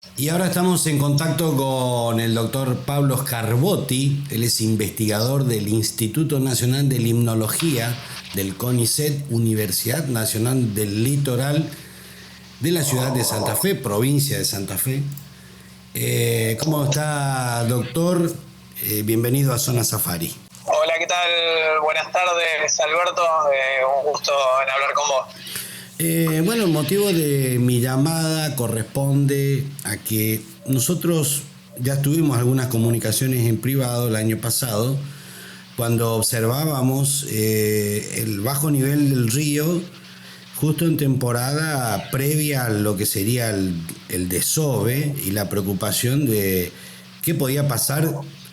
Y ahora estamos en contacto con el doctor Pablo Scarbotti. Él es investigador del Instituto Nacional de Limnología del CONICET, Universidad Nacional del Litoral de la ciudad de Santa Fe, provincia de Santa Fe. ¿Cómo está, doctor? Bienvenido a Zona Safari. Hola, ¿qué tal? Buenas tardes, Alberto. Un gusto en hablar con vos. Bueno, el motivo de mi llamada corresponde a que nosotros ya tuvimos algunas comunicaciones en privado el año pasado cuando observábamos el bajo nivel del río justo en temporada previa a lo que sería el desove y la preocupación de qué podía pasar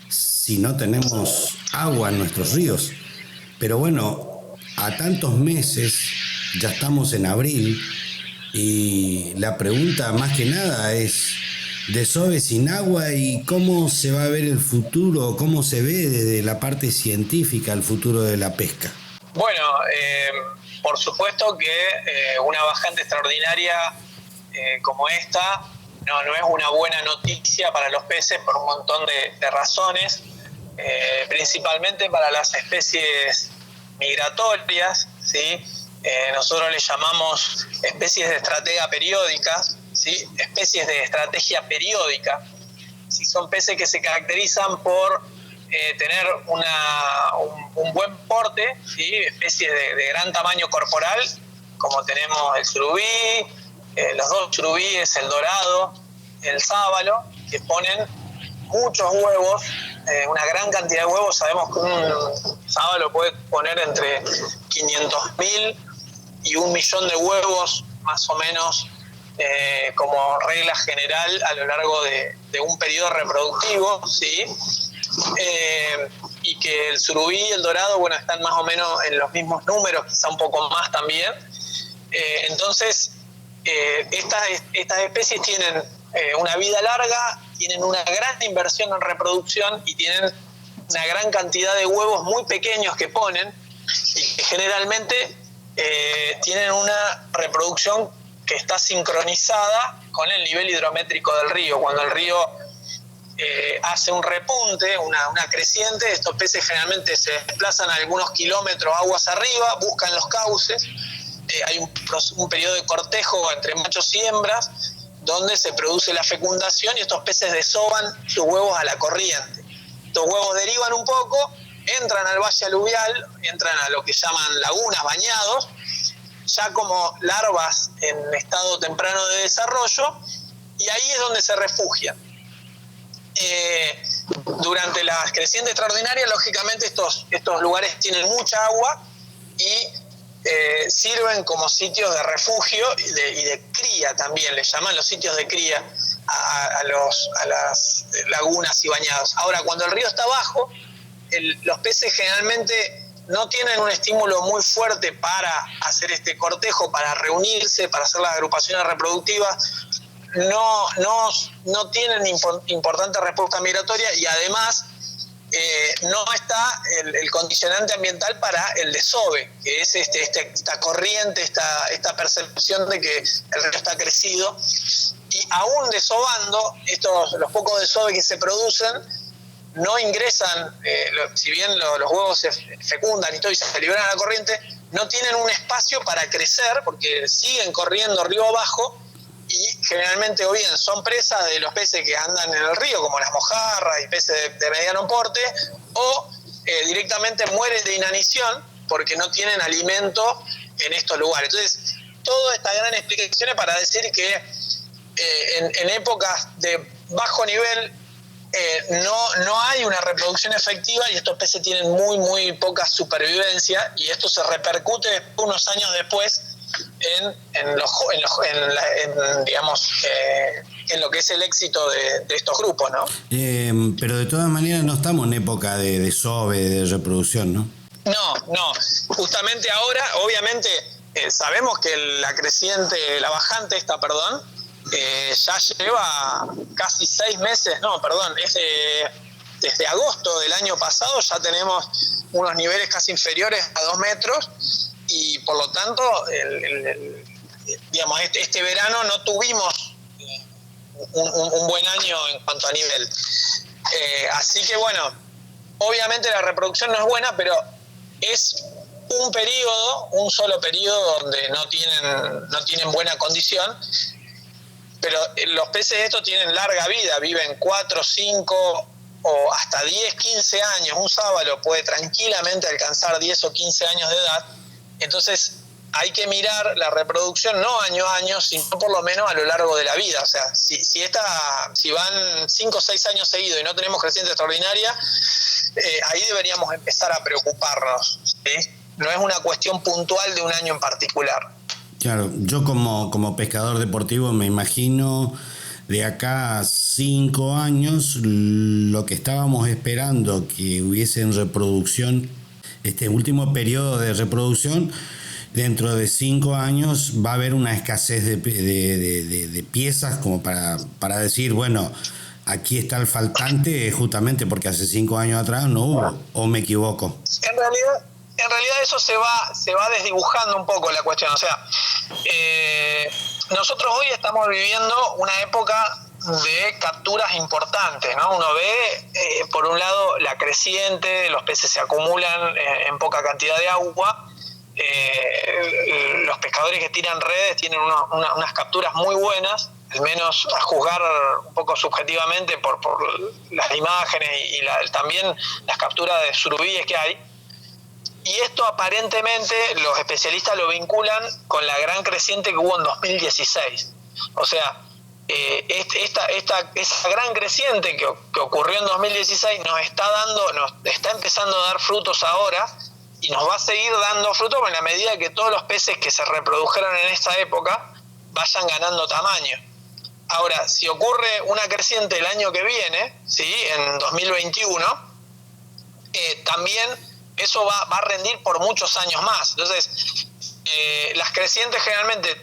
si no tenemos agua en nuestros ríos. Pero bueno, a tantos meses, ya estamos en abril, y la pregunta más que nada es, desove sin agua y cómo se va a ver el futuro, cómo se ve desde la parte científica el futuro de la pesca. Bueno, por supuesto que una bajante extraordinaria como esta no es una buena noticia para los peces por un montón de razones, principalmente para las especies migratorias, ¿sí? Nosotros le llamamos especies de estratega periódicas, ¿sí? Especies de estrategia periódica. ¿Sí? Son peces que se caracterizan por tener un buen porte, ¿sí? Especies de gran tamaño corporal, como tenemos el surubí, los dos surubíes, el dorado, el sábalo, que ponen muchos huevos, una gran cantidad de huevos. Sabemos que un sábalo puede poner entre 500.000 y 1.000.000 de huevos, más o menos, como regla general a lo largo de un periodo reproductivo, ¿sí? Y que el surubí y el dorado, bueno, están más o menos en los mismos números, quizá un poco más también. Entonces, estas especies tienen una vida larga, tienen una gran inversión en reproducción y tienen una gran cantidad de huevos muy pequeños que ponen, y que generalmente tienen una reproducción que está sincronizada con el nivel hidrométrico del río. Cuando el río hace un repunte, una creciente, estos peces generalmente se desplazan algunos kilómetros aguas arriba, buscan los cauces. Hay un periodo de cortejo entre machos y hembras donde se produce la fecundación y estos peces desovan sus huevos a la corriente. Estos huevos derivan un poco, entran al valle aluvial, entran a lo que llaman lagunas, bañados, ya como larvas en estado temprano de desarrollo, y ahí es donde se refugian. Durante las crecientes extraordinarias, lógicamente estos lugares tienen mucha agua y sirven como sitios de refugio y de cría también, les llaman los sitios de cría a las lagunas y bañados. Ahora, cuando el río está bajo, los peces generalmente no tienen un estímulo muy fuerte para hacer este cortejo, para reunirse, para hacer las agrupaciones reproductivas, no tienen importante respuesta migratoria, y además no está el condicionante ambiental para el desove, que es esta corriente, esta percepción de que el río está crecido. Y aún desovando, los pocos desoves que se producen no ingresan, si bien los huevos se fecundan y todo y se liberan a la corriente, no tienen un espacio para crecer porque siguen corriendo río abajo, y generalmente o bien son presas de los peces que andan en el río, como las mojarras y peces de mediano porte, o directamente mueren de inanición porque no tienen alimento en estos lugares. Entonces, toda esta gran explicación es para decir que en épocas de bajo nivel no hay una reproducción efectiva, y estos peces tienen muy poca supervivencia, y esto se repercute unos años después en lo que es el éxito de estos grupos, ¿no? Pero de todas maneras no estamos en época de desove, de reproducción, ¿no? No. Justamente ahora, obviamente, sabemos que la bajante esta, ya lleva casi 6 meses, desde agosto del año pasado ya tenemos unos niveles casi inferiores a 2 metros, y por lo tanto este verano no tuvimos un buen año en cuanto a nivel. Así que bueno, obviamente la reproducción no es buena, pero es un solo periodo donde no tienen buena condición, pero los peces estos tienen larga vida, viven 4, 5 o hasta 10, 15 años. Un sábalo puede tranquilamente alcanzar 10 o 15 años de edad. Entonces hay que mirar la reproducción no año a año, sino por lo menos a lo largo de la vida. O sea, si van 5 o 6 años seguidos y no tenemos creciente extraordinaria, ahí deberíamos empezar a preocuparnos, ¿sí? No es una cuestión puntual de un año en particular. Claro, yo como pescador deportivo me imagino de acá a 5 años lo que estábamos esperando que hubiese en reproducción, este último periodo de reproducción. Dentro de 5 años va a haber una escasez de piezas como para decir, bueno, aquí está el faltante, justamente porque hace 5 años atrás no hubo, ¿o me equivoco? En realidad eso se va desdibujando un poco la cuestión. O sea, nosotros hoy estamos viviendo una época de capturas importantes, ¿no? Uno ve, por un lado, la creciente, los peces se acumulan en poca cantidad de agua. Los pescadores que tiran redes tienen unas capturas muy buenas, al menos a juzgar un poco subjetivamente por las imágenes y también las capturas de surubíes que hay. Y esto aparentemente los especialistas lo vinculan con la gran creciente que hubo en 2016. O sea, esa gran creciente que ocurrió en 2016 nos está empezando a dar frutos ahora, y nos va a seguir dando frutos en la medida que todos los peces que se reprodujeron en esta época vayan ganando tamaño. Ahora, si ocurre una creciente el año que viene, ¿sí? En 2021, también eso va a rendir por muchos años más. Entonces, las crecientes generalmente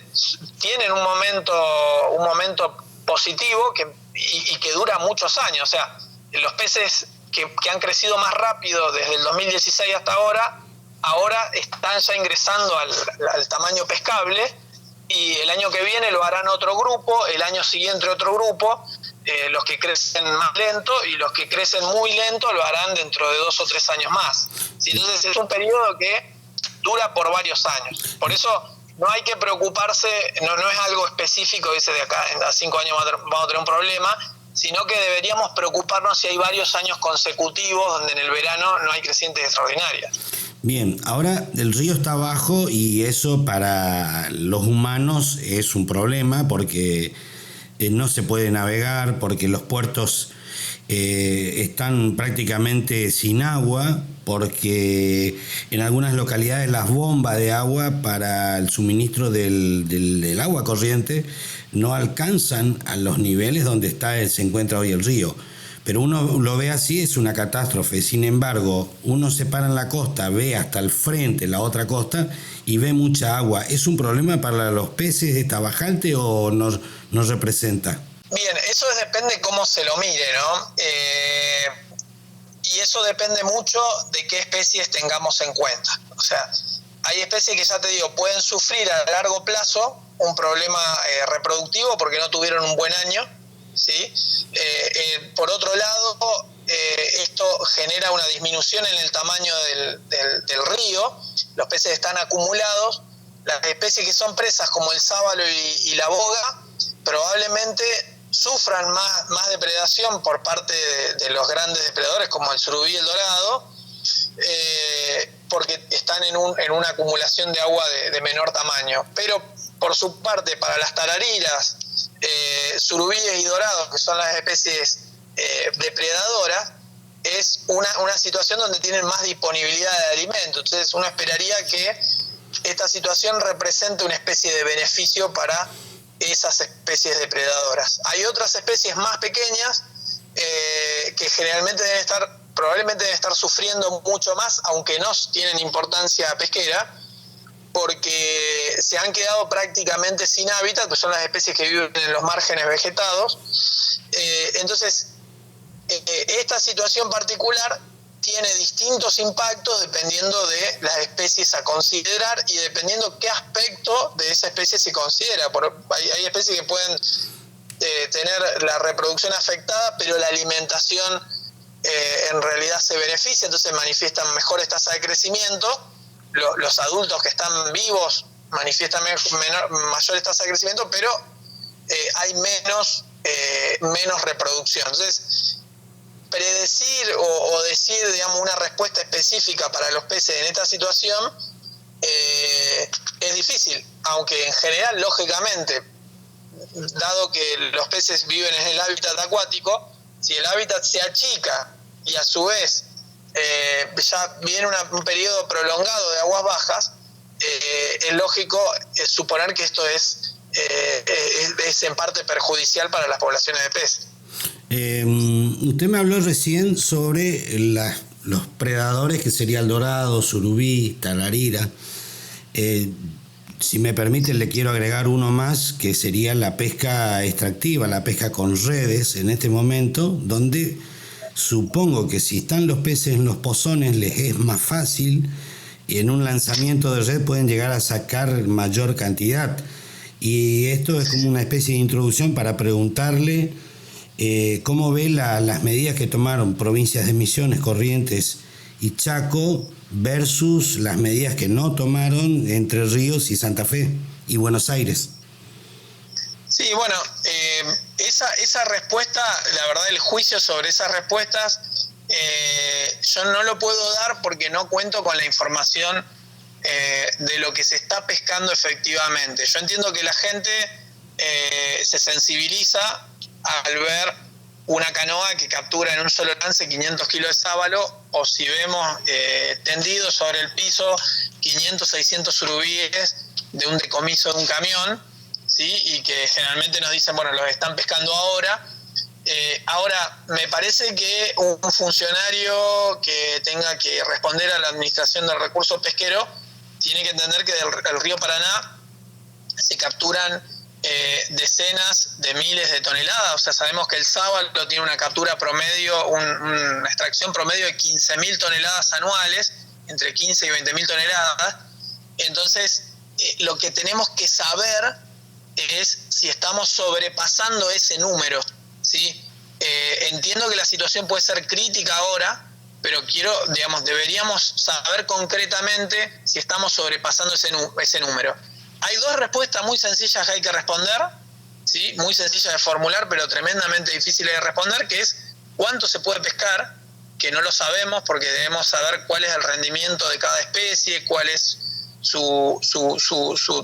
tienen un momento positivo y que dura muchos años. O sea, los peces que han crecido más rápido desde el 2016 hasta ahora están ya ingresando al tamaño pescable, y el año que viene lo harán otro grupo, el año siguiente otro grupo, los que crecen más lento, y los que crecen muy lento lo harán dentro de 2 o 3 años más. Entonces es un periodo que dura por varios años. Por eso no hay que preocuparse, no es algo específico, dice de acá a 5 años vamos a tener un problema, sino que deberíamos preocuparnos si hay varios años consecutivos donde en el verano no hay crecientes extraordinarias. Bien, ahora el río está bajo y eso para los humanos es un problema porque no se puede navegar, porque los puertos están prácticamente sin agua, porque en algunas localidades las bombas de agua para el suministro del agua corriente no alcanzan a los niveles donde se encuentra hoy el río. Pero uno lo ve así, es una catástrofe. Sin embargo, uno se para en la costa, ve hasta el frente la otra costa y ve mucha agua. ¿Es un problema para los peces esta bajante o no representa? Bien, eso depende cómo se lo mire, ¿no? Y eso depende mucho de qué especies tengamos en cuenta. O sea, hay especies que, ya te digo, pueden sufrir a largo plazo un problema reproductivo porque no tuvieron un buen año, ¿sí? Por otro lado, esto genera una disminución en el tamaño del río. Los peces están acumulados. Las especies que son presas, como el sábalo y la boga, probablemente sufran más depredación por parte de los grandes depredadores como el surubí y el dorado, porque están en una acumulación de agua de menor tamaño. Pero por su parte, para las tarariras, surubíes y dorados, que son las especies depredadoras, es una situación donde tienen más disponibilidad de alimento. Entonces uno esperaría que esta situación represente una especie de beneficio para esas especies depredadoras. Hay otras especies más pequeñas que generalmente probablemente deben estar sufriendo mucho más, aunque no tienen importancia pesquera, porque se han quedado prácticamente sin hábitat, que son las especies que viven en los márgenes vegetados. Entonces, esta situación particular tiene distintos impactos dependiendo de las especies a considerar y dependiendo qué aspecto de esa especie se considera. Hay especies que pueden tener la reproducción afectada, pero la alimentación en realidad se beneficia, entonces manifiestan mejores tasas de crecimiento. Los adultos que están vivos manifiestan mayores tasas de crecimiento, pero hay menos reproducción. Entonces, predecir o decir, digamos, una respuesta específica para los peces en esta situación es difícil, aunque en general, lógicamente, dado que los peces viven en el hábitat acuático, si el hábitat se achica y a su vez ya viene un periodo prolongado de aguas bajas, es lógico suponer que esto es en parte perjudicial para las poblaciones de peces. Usted me habló recién sobre los predadores, que sería el dorado, surubí, talarira. Si me permite, le quiero agregar uno más, que sería la pesca extractiva, la pesca con redes en este momento, donde supongo que si están los peces en los pozones les es más fácil y en un lanzamiento de red pueden llegar a sacar mayor cantidad. Y esto es como una especie de introducción para preguntarle cómo ve las medidas que tomaron provincias de Misiones, Corrientes y Chaco versus las medidas que no tomaron Entre Ríos y Santa Fe y Buenos Aires. Sí, bueno, esa respuesta, la verdad, el juicio sobre esas respuestas, yo no lo puedo dar porque no cuento con la información de lo que se está pescando efectivamente. Yo entiendo que la gente se sensibiliza al ver una canoa que captura en un solo lance 500 kilos de sábalo, o si vemos tendidos sobre el piso 500, 600 surubíes de un decomiso de un camión, ¿sí? Y que generalmente nos dicen, bueno, los están pescando ahora. Ahora, me parece que un funcionario que tenga que responder a la administración del recurso pesquero tiene que entender que del río Paraná se capturan decenas de miles de toneladas. O sea, sabemos que el sábalo tiene una captura promedio, una extracción promedio de 15.000 toneladas anuales, entre 15 y 20.000 toneladas. Entonces, lo que tenemos que saber es si estamos sobrepasando ese número, ¿sí? Entiendo que la situación puede ser crítica ahora, pero deberíamos saber concretamente si estamos sobrepasando ese número. Hay dos respuestas muy sencillas que hay que responder, ¿sí? Muy sencillas de formular, pero tremendamente difíciles de responder, que es cuánto se puede pescar, que no lo sabemos porque debemos saber cuál es el rendimiento de cada especie, cuál es su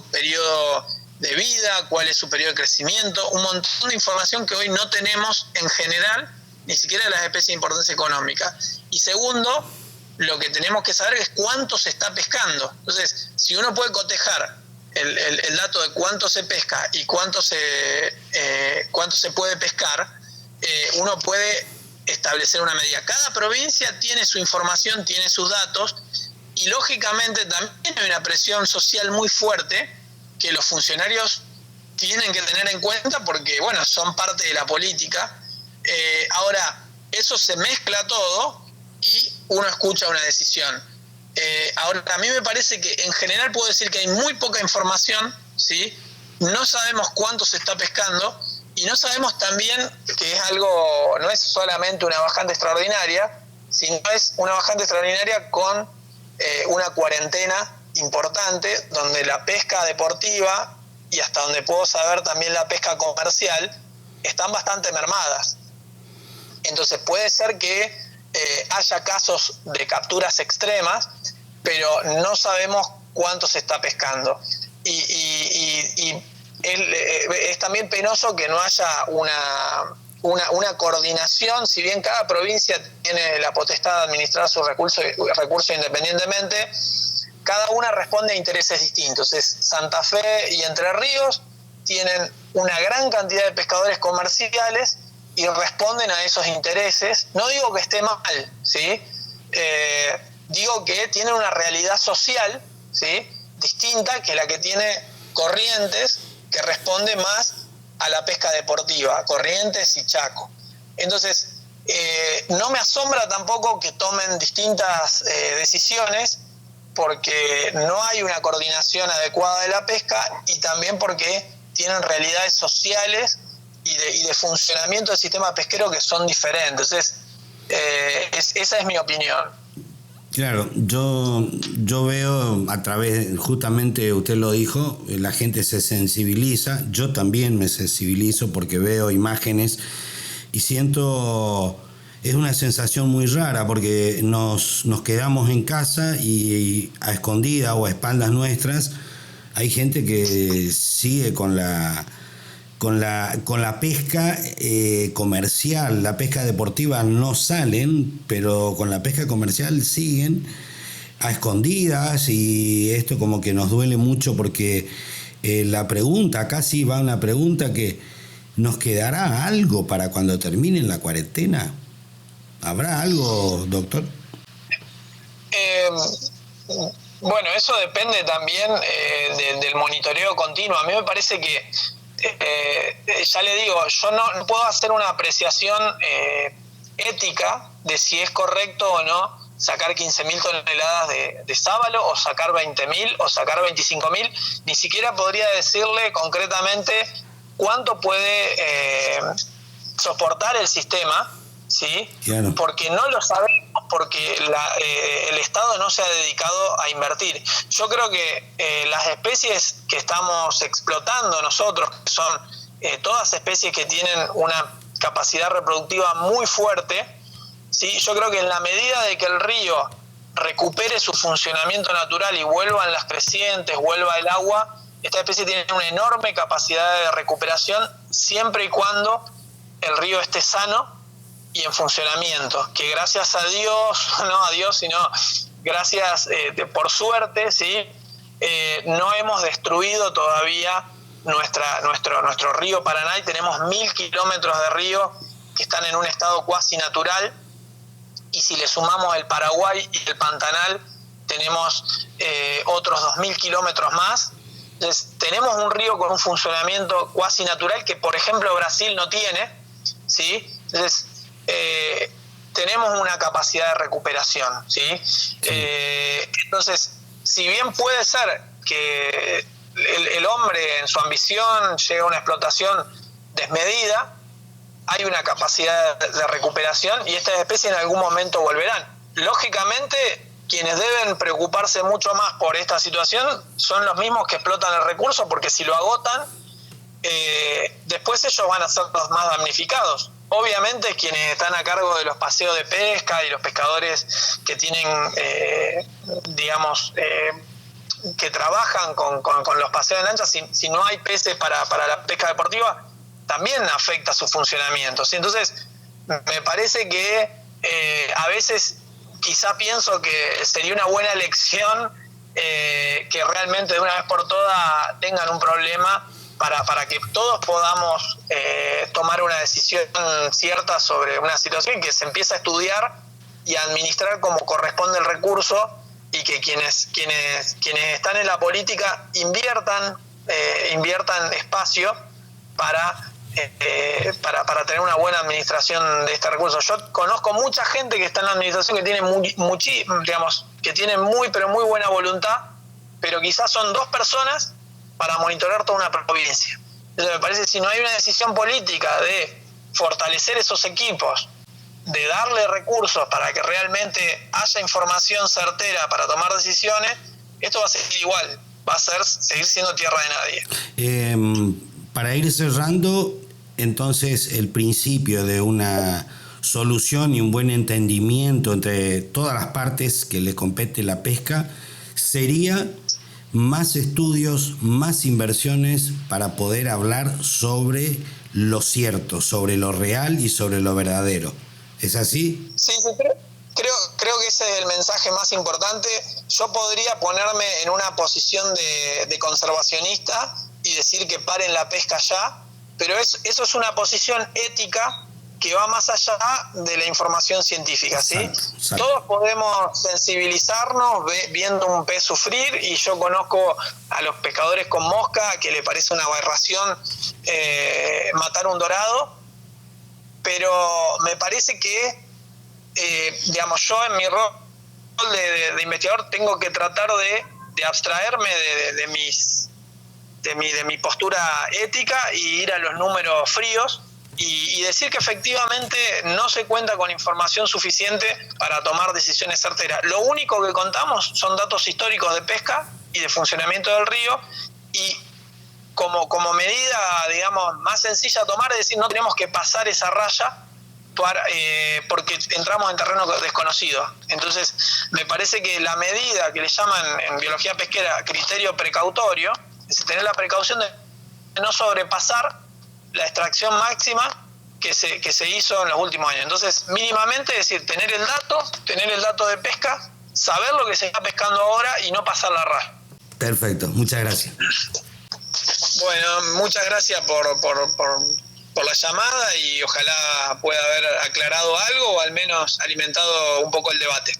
periodo de vida, cuál es su periodo de crecimiento, un montón de información que hoy no tenemos en general, ni siquiera de las especies de importancia económica. Y segundo, lo que tenemos que saber es cuánto se está pescando. Entonces, si uno puede cotejar el dato de cuánto se pesca y cuánto se puede pescar, uno puede establecer una medida. Cada provincia tiene su información, tiene sus datos, y lógicamente también hay una presión social muy fuerte que los funcionarios tienen que tener en cuenta porque, bueno, son parte de la política. Ahora, eso se mezcla todo y uno escucha una decisión. Ahora, a mí me parece que en general puedo decir que hay muy poca información, ¿sí? No sabemos cuánto se está pescando y no sabemos también que es algo, no es solamente una bajante extraordinaria, sino es una bajante extraordinaria con una cuarentena importante, donde la pesca deportiva y hasta donde puedo saber también la pesca comercial están bastante mermadas. Entonces puede ser que haya casos de capturas extremas, pero no sabemos cuánto se está pescando. Y es también penoso que no haya una coordinación, si bien cada provincia tiene la potestad de administrar sus recursos independientemente, cada una responde a intereses distintos. Santa Fe y Entre Ríos tienen una gran cantidad de pescadores comerciales y responden a esos intereses. No digo que esté mal, ¿sí? Digo que tienen una realidad social, ¿sí?, distinta que la que tiene Corrientes, que responde más a la pesca deportiva, Corrientes y Chaco. Entonces, no me asombra tampoco que tomen distintas decisiones, porque no hay una coordinación adecuada de la pesca y también porque tienen realidades sociales y de funcionamiento del sistema pesquero que son diferentes. Entonces, esa es mi opinión. Claro, yo veo a través, justamente usted lo dijo, la gente se sensibiliza, yo también me sensibilizo porque veo imágenes y siento, es una sensación muy rara porque nos quedamos en casa y a escondidas o a espaldas nuestras hay gente que sigue con la pesca comercial. La pesca deportiva no salen, pero con la pesca comercial siguen a escondidas, y esto como que nos duele mucho porque la pregunta, casi va una pregunta que ¿nos quedará algo para cuando termine la cuarentena? ¿Habrá algo, doctor? Bueno, eso depende también del monitoreo continuo. A mí me parece que ya le digo, yo no puedo hacer una apreciación ética de si es correcto o no sacar 15.000 toneladas de sábalo, o sacar 20.000, o sacar 25.000. Ni siquiera podría decirle concretamente cuánto puede soportar el sistema, ¿sí? Claro. Porque no lo sabemos, porque el Estado no se ha dedicado a invertir. Yo creo que las especies que estamos explotando nosotros, que son todas especies que tienen una capacidad reproductiva muy fuerte, ¿sí? Yo creo que en la medida de que el río recupere su funcionamiento natural y vuelvan las crecientes, vuelva el agua, esta especie tiene una enorme capacidad de recuperación siempre y cuando el río esté sano y en funcionamiento, que gracias a Dios, no a Dios, sino gracias por suerte, ¿sí? No hemos destruido todavía nuestro río Paraná, y tenemos 1.000 kilómetros de río que están en un estado cuasi natural, y si le sumamos el Paraguay y el Pantanal, tenemos otros 2.000 kilómetros más. Entonces, tenemos un río con un funcionamiento cuasi natural que, por ejemplo, Brasil no tiene, ¿sí? Entonces, tenemos una capacidad de recuperación, ¿sí? Entonces, si bien puede ser que el hombre en su ambición llegue a una explotación desmedida, hay una capacidad de recuperación y estas especies en algún momento volverán. Lógicamente, quienes deben preocuparse mucho más por esta situación son los mismos que explotan el recurso, porque si lo agotan, después ellos van a ser los más damnificados. Obviamente quienes están a cargo de los paseos de pesca y los pescadores que tienen, que trabajan con los paseos de lancha, si no hay peces para la pesca deportiva, también afecta su funcionamiento, ¿sí? Entonces, me parece que a veces quizá pienso que sería una buena elección que realmente de una vez por todas tengan un problema para que todos podamos tomar una decisión cierta sobre una situación, que se empiece a estudiar y a administrar como corresponde el recurso, y que quienes están en la política inviertan espacio para tener una buena administración de este recurso. Yo conozco mucha gente que está en la administración que tiene que tiene muy buena voluntad, pero quizás son 2 personas para monitorear toda una provincia. Entonces me parece que si no hay una decisión política de fortalecer esos equipos, de darle recursos para que realmente haya información certera para tomar decisiones, esto va a seguir igual, va a seguir siendo tierra de nadie. Para ir cerrando, entonces el principio de una solución y un buen entendimiento entre todas las partes que le compete la pesca sería más estudios, más inversiones para poder hablar sobre lo cierto, sobre lo real y sobre lo verdadero. ¿Es así? Sí, creo que ese es el mensaje más importante. Yo podría ponerme en una posición de conservacionista y decir que paren la pesca ya, pero eso es una posición ética que va más allá de la información científica, ¿sí? Exacto. Todos podemos sensibilizarnos viendo un pez sufrir, y yo conozco a los pescadores con mosca que le parece una aberración matar un dorado, pero me parece que, yo en mi rol de investigador tengo que tratar de abstraerme de de mi postura ética y ir a los números fríos y decir que efectivamente no se cuenta con información suficiente para tomar decisiones certeras. Lo único que contamos son datos históricos de pesca y de funcionamiento del río, y como medida, digamos, más sencilla a tomar, es decir, no tenemos que pasar esa raya porque entramos en terreno desconocido. Entonces, me parece que la medida que le llaman en biología pesquera criterio precautorio, es decir, tener la precaución de no sobrepasar la extracción máxima que se hizo en los últimos años. Entonces, mínimamente, es decir, tener el dato de pesca, saber lo que se está pescando ahora y no pasar la raya. Perfecto, muchas gracias. Bueno, muchas gracias por la llamada y ojalá pueda haber aclarado algo o al menos alimentado un poco el debate.